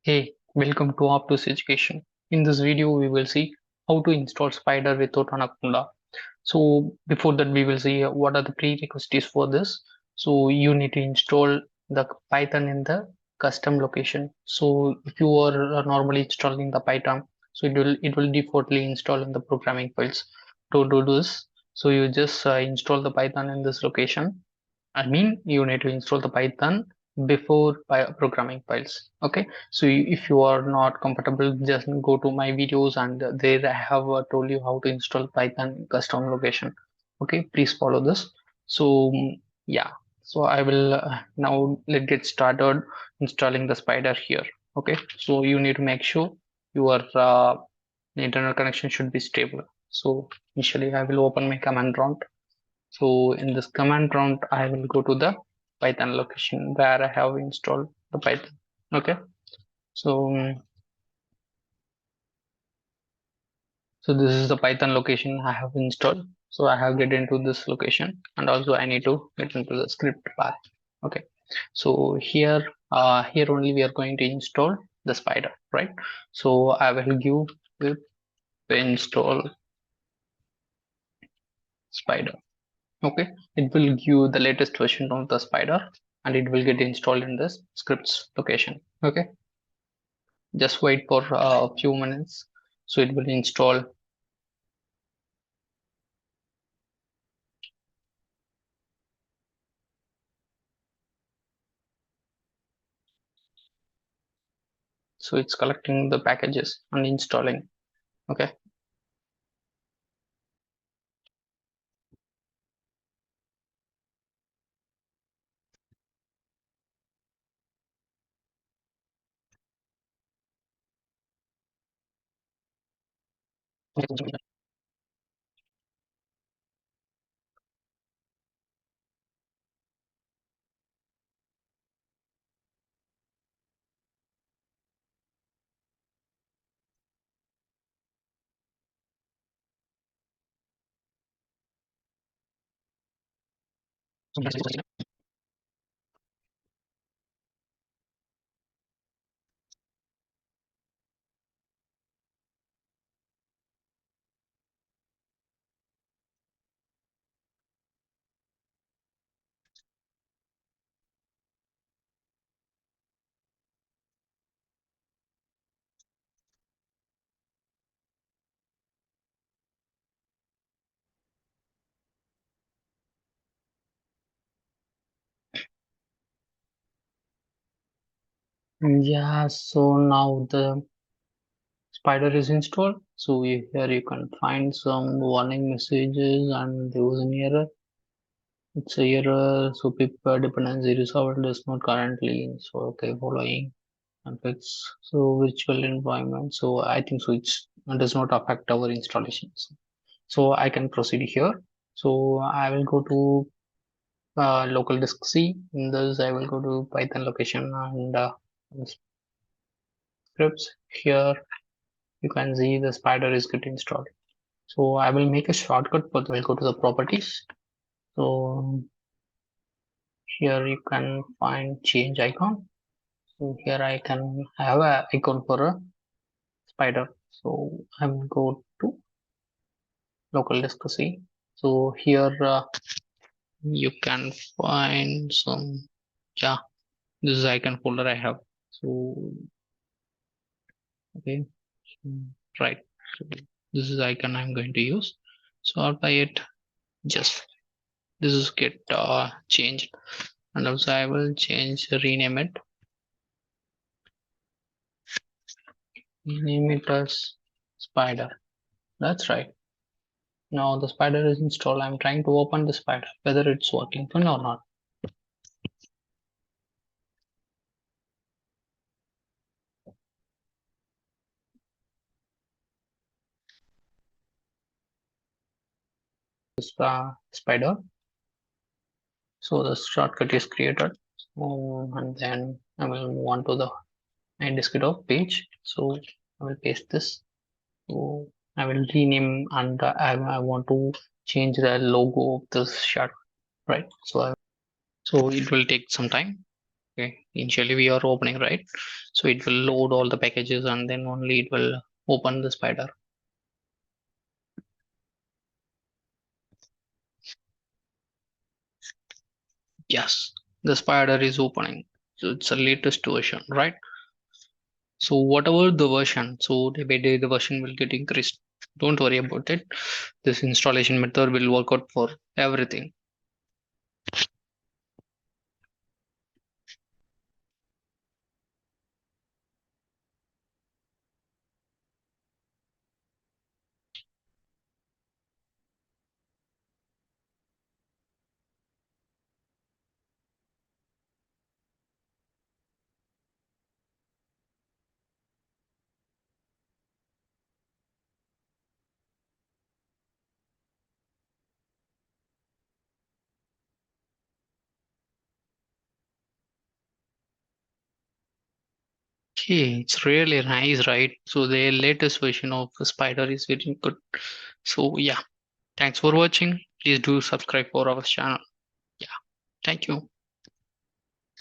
Hey, welcome to Optus Education. In this video, we will see how to install Spyder without Anaconda. So before that, we will see what are the prerequisites for this. So you need to install the Python in the custom location. So if you are normally installing the Python, so it will defaultly install in the programming files. To do this, so you just install the Python in this location. I mean, you need to install the Python before programming files. Okay, so if you are not comfortable, just go to my videos and there I have told you how to install Python custom location. Okay, please follow this. So yeah, so I will now let's get started installing the Spyder here. Okay, so you need to make sure your internet connection should be stable. So initially I will open my command prompt. So in this command prompt, I will go to the Python location where I have installed the Python. Okay. So, so this is the Python location I have installed. So I have get into this location and also I need to get into the script path. Okay. So here only we are going to install the Spyder, right? So I will give with install Spyder. Okay, it will give the latest version of the Spyder and it will get installed in this scripts location. Okay, just wait for a few minutes so it will install. So it's collecting the packages and installing. Okay, yeah, so now the Spyder is installed. So here you can find some warning messages and there was an error. It's a error, so pip dependency resolved is not currently. So okay, following and fix. So virtual environment. So I think so it does not affect our installations. So I can proceed here. So I will go to local disk C. In this, I will go to Python location and scripts. Here you can see the Spyder is getting installed. So I will make a shortcut for will go to the properties. So here you can find change icon. So here I can have a icon for a Spyder. So I will go to local disk C. So here you can find some, yeah, this is icon folder I have. So okay, so, right. So this is icon I'm going to use. So I'll buy it. Just this is get changed, and also I will change rename it. Name it as Spyder. That's right. Now the Spyder is installed. I'm trying to open the Spyder, whether it's working for me or not. This Spyder. So the shortcut is created. And then I will move on to the my desktop page. So I will paste this. So I will rename and I want to change the logo of this shot, right? So it will take some time. Okay, initially we are opening, right? So it will load all the packages and then only it will open the Spyder. Yes, the Spyder is opening. So it's the latest version, right? So whatever the version, so day by day the version will get increased. Don't worry about it. This installation method will work out for everything. Okay, it's really nice, right? So the latest version of the Spyder is very good. So yeah, thanks for watching. Please do subscribe for our channel. Yeah, thank you.